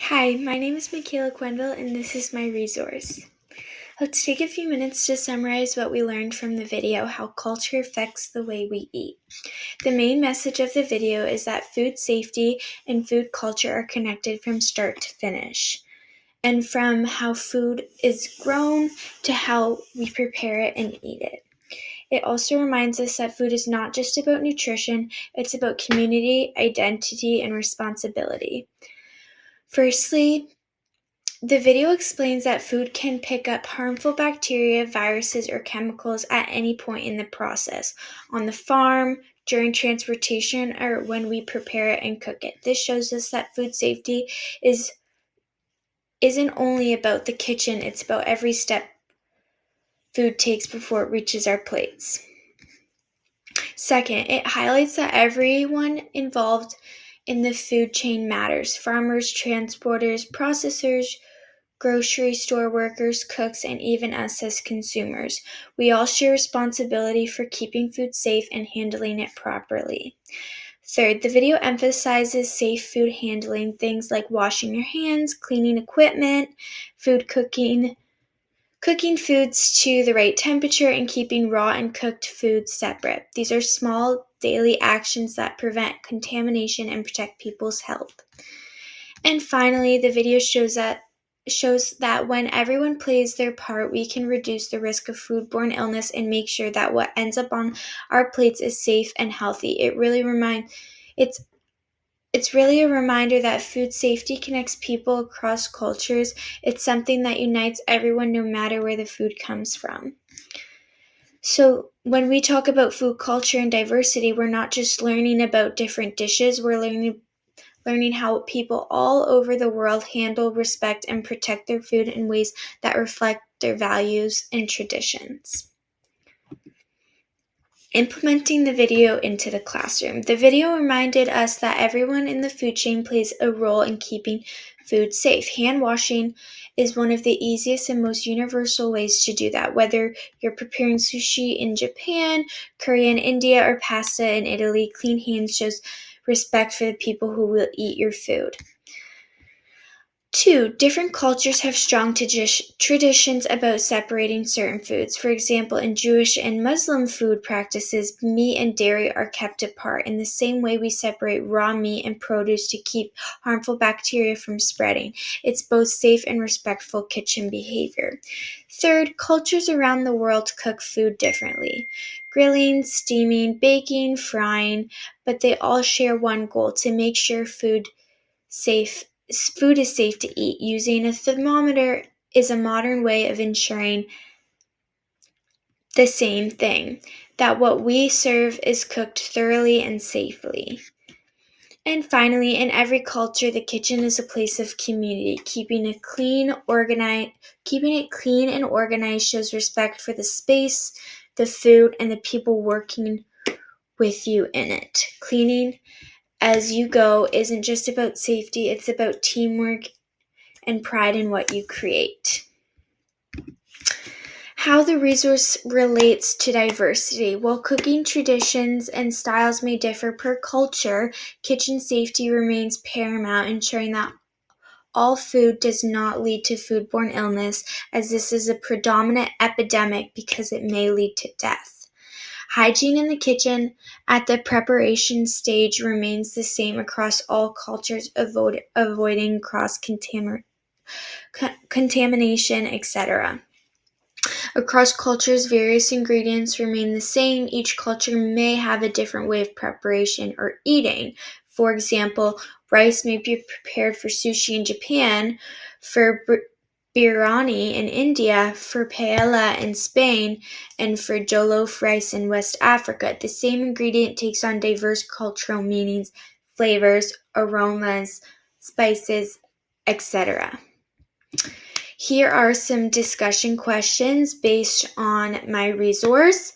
Hi, my name is Michaela Quenville, and this is my resource. Let's take a few minutes to summarize what we learned from the video, How Culture Affects the Way We Eat. The main message of the video is that food safety and food culture are connected from start to finish, and from how food is grown to how we prepare it and eat it. It also reminds us that food is not just about nutrition, it's about community, identity, and responsibility. Firstly, the video explains that food can pick up harmful bacteria, viruses, or chemicals at any point in the process, on the farm, during transportation, or when we prepare it and cook it. This shows us that food safety isn't only about the kitchen, it's about every step food takes before it reaches our plates. Second, it highlights that everyone involved in the food chain matters: farmers, transporters, processors, grocery store workers, cooks, and even us as consumers. We all share responsibility for keeping food safe and handling it properly. Third, the video emphasizes safe food handling, things like washing your hands, cleaning equipment, cooking foods to the right temperature, and keeping raw and cooked foods separate. These are small daily actions that prevent contamination and protect people's health. And finally, the video shows that when everyone plays their part, we can reduce the risk of foodborne illness and make sure that what ends up on our plates is safe and healthy. It's really a reminder that food safety connects people across cultures. It's something that unites everyone no matter where the food comes from. So, when we talk about food culture and diversity, we're not just learning about different dishes, we're learning how people all over the world handle, respect, and protect their food in ways that reflect their values and traditions. Implementing the video into the classroom. The video reminded us that everyone in the food chain plays a role in keeping food safe. Hand washing is one of the easiest and most universal ways to do that. Whether you're preparing sushi in Japan, curry in India, or pasta in Italy, clean hands shows respect for the people who will eat your food. 2. Different cultures have strong traditions about separating certain foods. For example, in Jewish and Muslim food practices, meat and dairy are kept apart in the same way we separate raw meat and produce to keep harmful bacteria from spreading. It's both safe and respectful kitchen behavior. Third, cultures around the world cook food differently: grilling, steaming, baking, frying, but they all share one goal: to make sure food is safe to eat. Using a thermometer is a modern way of ensuring the same thing, that what we serve is cooked thoroughly and safely. And finally, in every culture, the kitchen is a place of community. Keeping it clean and organized shows respect for the space, the food, and the people working with you in it. Cleaning as you go isn't just about safety, it's about teamwork and pride in what you create. How the resource relates to diversity. While cooking traditions and styles may differ per culture, kitchen safety remains paramount, ensuring that all food does not lead to foodborne illness, as this is a predominant epidemic because it may lead to death. Hygiene in the kitchen at the preparation stage remains the same across all cultures, avoiding contamination, etc. Across cultures, various ingredients remain the same. Each culture may have a different way of preparation or eating. For example, rice may be prepared for sushi in Japan, for biryani in India, for paella in Spain, and for jollof rice in West Africa. The same ingredient takes on diverse cultural meanings, flavors, aromas, spices, etc. Here are some discussion questions based on my resource.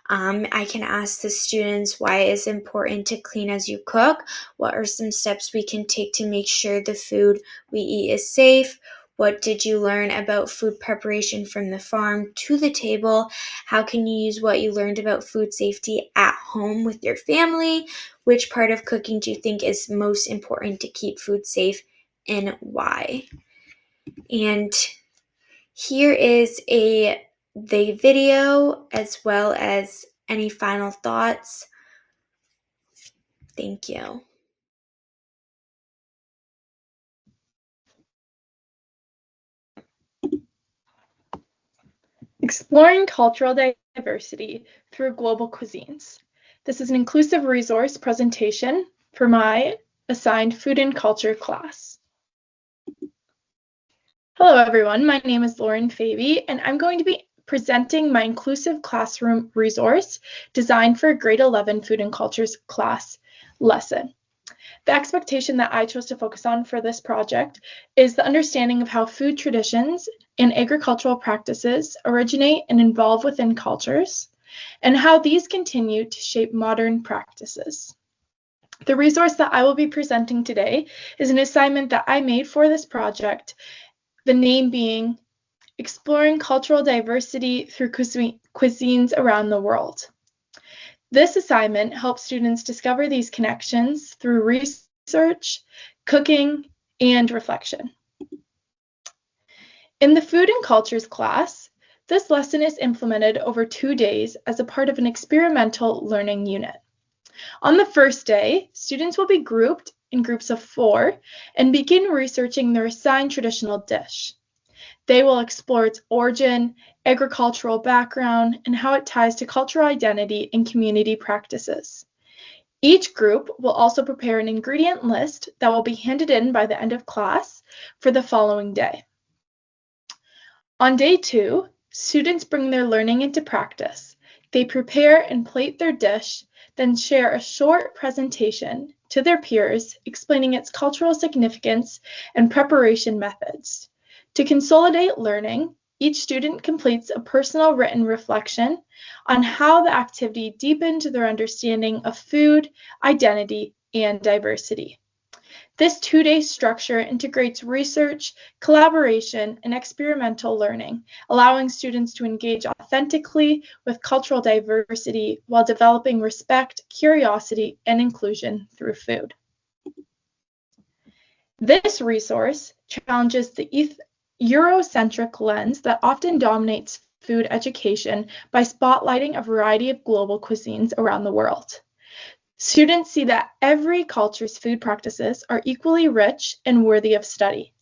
I can ask the students why it is important to clean as you cook. What are some steps we can take to make sure the food we eat is safe? What did you learn about food preparation from the farm to the table? How can you use what you learned about food safety at home with your family? Which part of cooking do you think is most important to keep food safe and why. And here is the video as well as any final thoughts. Thank you. Exploring cultural diversity through global cuisines. This is an inclusive resource presentation for my assigned food and culture class. Hello everyone, my name is Lauren Favey and I'm going to be presenting my inclusive classroom resource designed for a grade 11 food and cultures class lesson. The expectation that I chose to focus on for this project is the understanding of how food traditions and agricultural practices originate and evolve within cultures, and how these continue to shape modern practices. The resource that I will be presenting today is an assignment that I made for this project, the name being Exploring Cultural Diversity Through Cuisines Around the World. This assignment helps students discover these connections through research, cooking, and reflection. In the Food and Cultures class, this lesson is implemented over 2 days as a part of an experimental learning unit. On the first day, students will be grouped in groups of 4 and begin researching their assigned traditional dish. They will explore its origin, agricultural background, and how it ties to cultural identity and community practices. Each group will also prepare an ingredient list that will be handed in by the end of class for the following day. On day 2, students bring their learning into practice. They prepare and plate their dish, then share a short presentation to their peers explaining its cultural significance and preparation methods. To consolidate learning, each student completes a personal written reflection on how the activity deepened their understanding of food, identity, and diversity. This 2-day structure integrates research, collaboration, and experimental learning, allowing students to engage authentically with cultural diversity while developing respect, curiosity, and inclusion through food. This resource challenges the Eurocentric lens that often dominates food education by spotlighting a variety of global cuisines around the world. Students see that every culture's food practices are equally rich and worthy of study.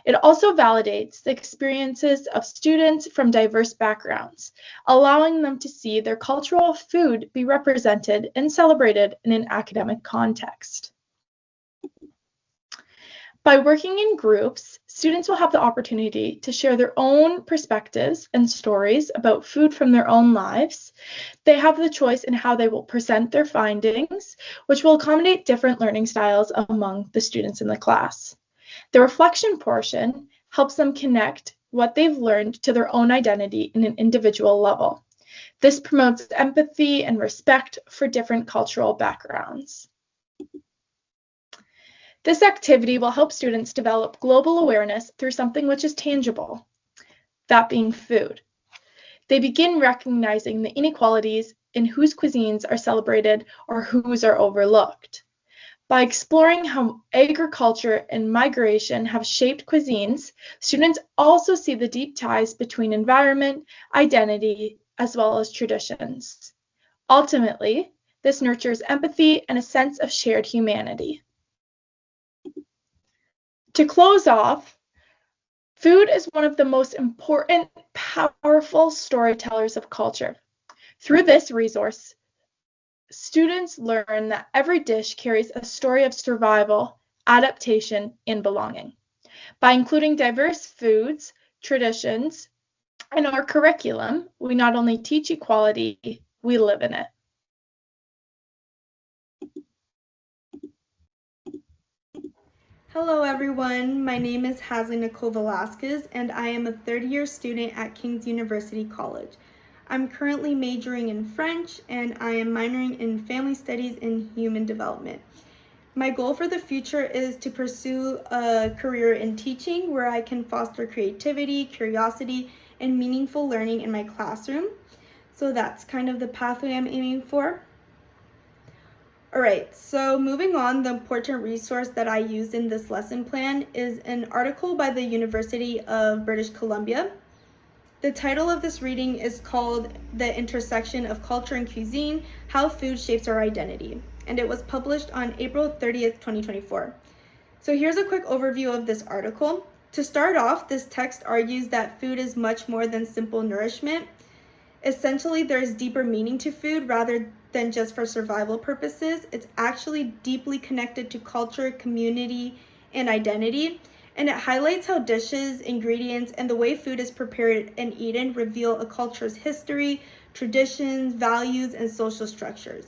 It also validates the experiences of students from diverse backgrounds, allowing them to see their cultural food be represented and celebrated in an academic context. By working in groups, students will have the opportunity to share their own perspectives and stories about food from their own lives. They have the choice in how they will present their findings, which will accommodate different learning styles among the students in the class. The reflection portion helps them connect what they've learned to their own identity in an individual level. This promotes empathy and respect for different cultural backgrounds. This activity will help students develop global awareness through something which is tangible, that being food. They begin recognizing the inequalities in whose cuisines are celebrated or whose are overlooked. By exploring how agriculture and migration have shaped cuisines, students also see the deep ties between environment, identity, as well as traditions. Ultimately, this nurtures empathy and a sense of shared humanity. To close off, food is one of the most important, powerful storytellers of culture. Through this resource, students learn that every dish carries a story of survival, adaptation, and belonging. By including diverse foods, traditions, in our curriculum, we not only teach equality, we live in it. Hello everyone, my name is Hazley Nicole Velasquez and I am a third-year student at King's University College. I'm currently majoring in French and I am minoring in Family Studies and Human Development. My goal for the future is to pursue a career in teaching where I can foster creativity, curiosity, and meaningful learning in my classroom. So that's kind of the pathway I'm aiming for. All right, so moving on, the important resource that I used in this lesson plan is an article by the University of British Columbia. The title of this reading is called The Intersection of Culture and Cuisine, How Food Shapes Our Identity, and it was published on April 30th, 2024. So here's a quick overview of this article. To start off, this text argues that food is much more than simple nourishment. Essentially, there is deeper meaning to food rather than just for survival purposes. It's actually deeply connected to culture, community, and identity. And it highlights how dishes, ingredients, and the way food is prepared and eaten reveal a culture's history, traditions, values, and social structures.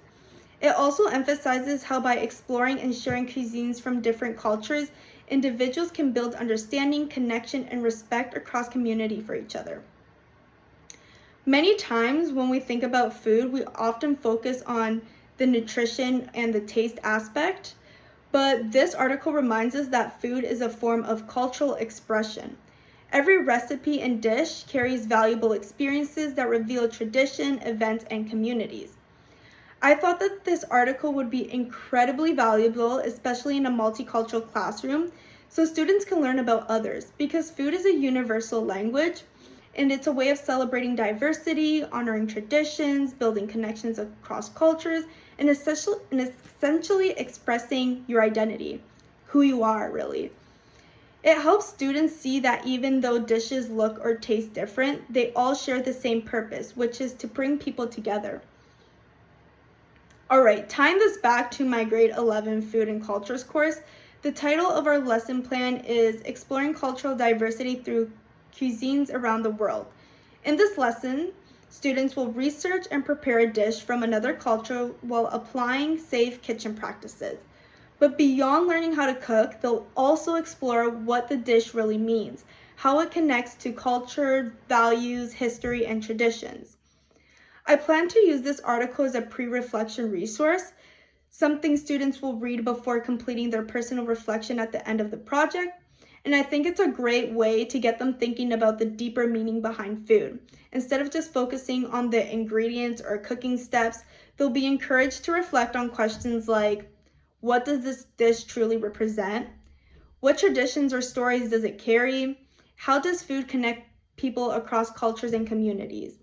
It also emphasizes how by exploring and sharing cuisines from different cultures, individuals can build understanding, connection, and respect across community for each other. Many times when we think about food, we often focus on the nutrition and the taste aspect, but this article reminds us that food is a form of cultural expression. Every recipe and dish carries valuable experiences that reveal tradition, events, and communities. I thought that this article would be incredibly valuable, especially in a multicultural classroom, so students can learn about others, because food is a universal language, and it's a way of celebrating diversity, honoring traditions, building connections across cultures, and essentially expressing your identity, who you are, really. It helps students see that even though dishes look or taste different, they all share the same purpose, which is to bring people together. All right, tying this back to my grade 11 food and cultures course, the title of our lesson plan is Exploring Cultural Diversity Through Cuisines Around the World. In this lesson, students will research and prepare a dish from another culture while applying safe kitchen practices. But beyond learning how to cook, they'll also explore what the dish really means, how it connects to culture, values, history, and traditions. I plan to use this article as a pre-reflection resource, something students will read before completing their personal reflection at the end of the project. And I think it's a great way to get them thinking about the deeper meaning behind food. Instead of just focusing on the ingredients or cooking steps, they'll be encouraged to reflect on questions like, what does this dish truly represent? What traditions or stories does it carry? How does food connect people across cultures and communities?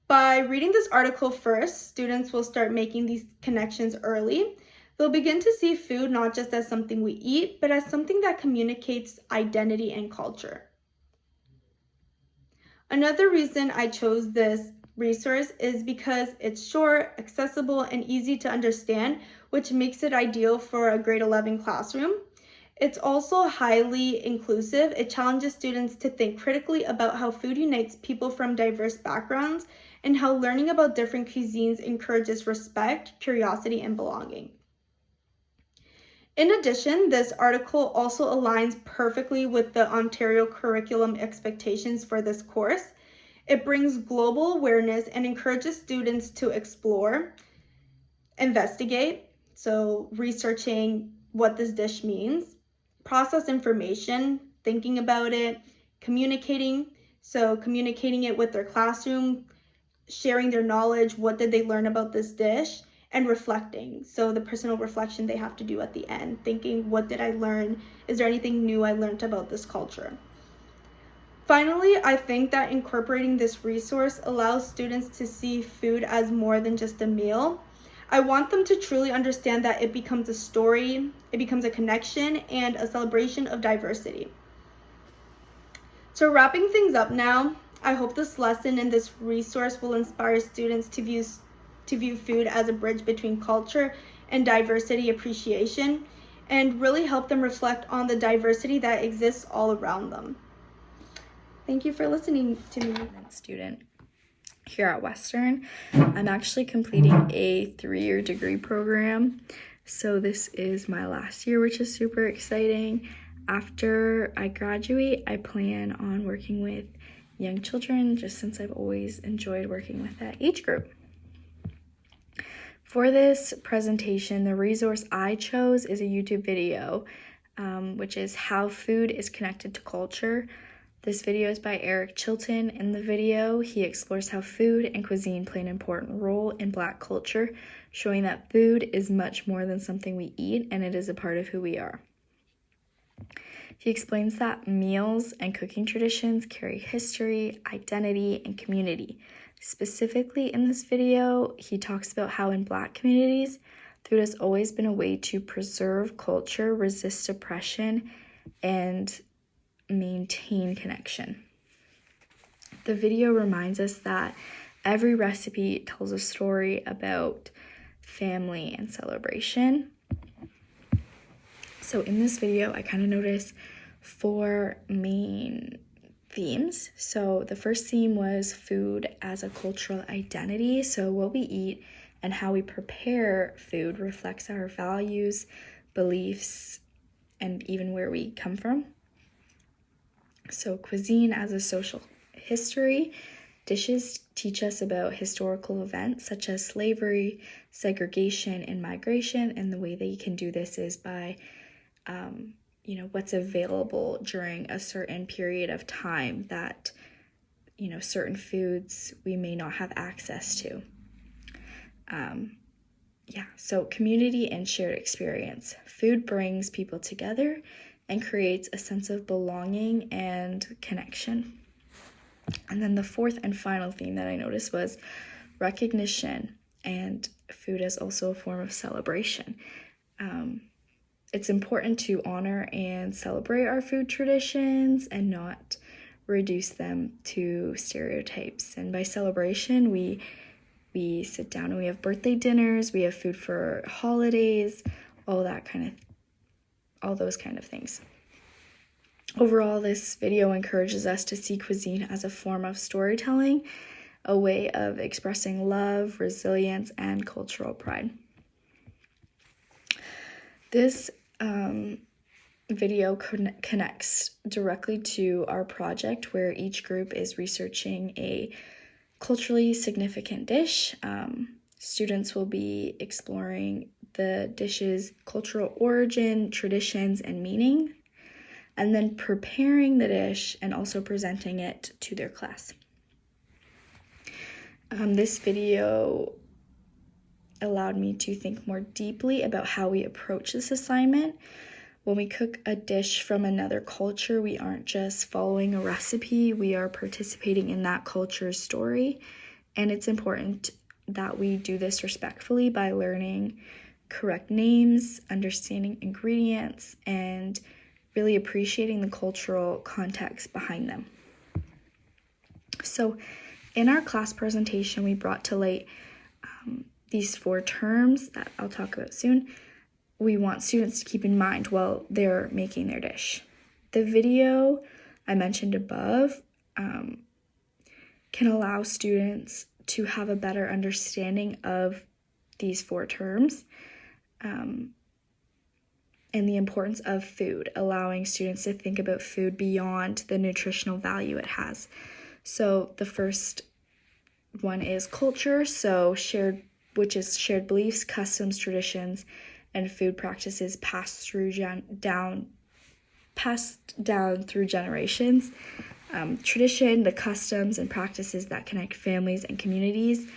By reading this article first, students will start making these connections early. They'll begin to see food not just as something we eat, but as something that communicates identity and culture. Another reason I chose this resource is because it's short, accessible, and easy to understand, which makes it ideal for a grade 11 classroom. It's also highly inclusive. It challenges students to think critically about how food unites people from diverse backgrounds and how learning about different cuisines encourages respect, curiosity, and belonging. In addition, this article also aligns perfectly with the Ontario curriculum expectations for this course. It brings global awareness and encourages students to explore, investigate, so researching what this dish means, process information, thinking about it, communicating, so communicating it with their classroom, sharing their knowledge, what did they learn about this dish, and reflecting. So the personal reflection they have to do at the end, thinking, what did I learn? Is there anything new I learned about this culture? Finally, I think that incorporating this resource allows students to see food as more than just a meal. I want them to truly understand that it becomes a story, it becomes a connection, and a celebration of diversity. So wrapping things up now, I hope this lesson and this resource will inspire students to view food as a bridge between culture and diversity appreciation, and really help them reflect on the diversity that exists all around them. Thank you for listening to me. Student here at Western. I'm actually completing a 3-year degree program. So this is my last year, which is super exciting. After I graduate, I plan on working with young children, just since I've always enjoyed working with that age group. For this presentation, the resource I chose is a YouTube video, which is How Food is Connected to Culture. This video is by Eric Chilton. In the video, he explores how food and cuisine play an important role in Black culture, showing that food is much more than something we eat, and it is a part of who we are. He explains that meals and cooking traditions carry history, identity, and community. Specifically in this video, he talks about how in Black communities, food has always been a way to preserve culture, resist oppression, and maintain connection. The video reminds us that every recipe tells a story about family and celebration. So in this video, I kind of noticed 4 main themes. So the first theme was food as a cultural identity. So what we eat and how we prepare food reflects our values, beliefs, and even where we come from. So cuisine as a social history. Dishes teach us about historical events such as slavery, segregation, and migration. And the way that you can do this is by, what's available during a certain period of time that, certain foods we may not have access to. So community and shared experience. Food brings people together and creates a sense of belonging and connection. And then the fourth and final theme that I noticed was recognition, and food is also a form of celebration. It's important to honor and celebrate our food traditions and not reduce them to stereotypes. And by celebration, we sit down and we have birthday dinners, we have food for holidays, all those kind of things. Overall, this video encourages us to see cuisine as a form of storytelling, a way of expressing love, resilience, and cultural pride. This video connects directly to our project where each group is researching a culturally significant dish. Students will be exploring the dish's cultural origin, traditions, and meaning, and then preparing the dish and also presenting it to their class. This video allowed me to think more deeply about how we approach this assignment. When we cook a dish from another culture, we aren't just following a recipe, we are participating in that culture's story. And it's important that we do this respectfully by learning correct names, understanding ingredients, and really appreciating the cultural context behind them. So in our class presentation, we brought to light these 4 terms that I'll talk about soon. We want students to keep in mind while they're making their dish. The video I mentioned above can allow students to have a better understanding of these 4 terms and the importance of food, allowing students to think about food beyond the nutritional value it has. So the first one is culture, which is shared beliefs, customs, traditions, and food practices passed down through generations. Tradition, the customs and practices that connect families and communities.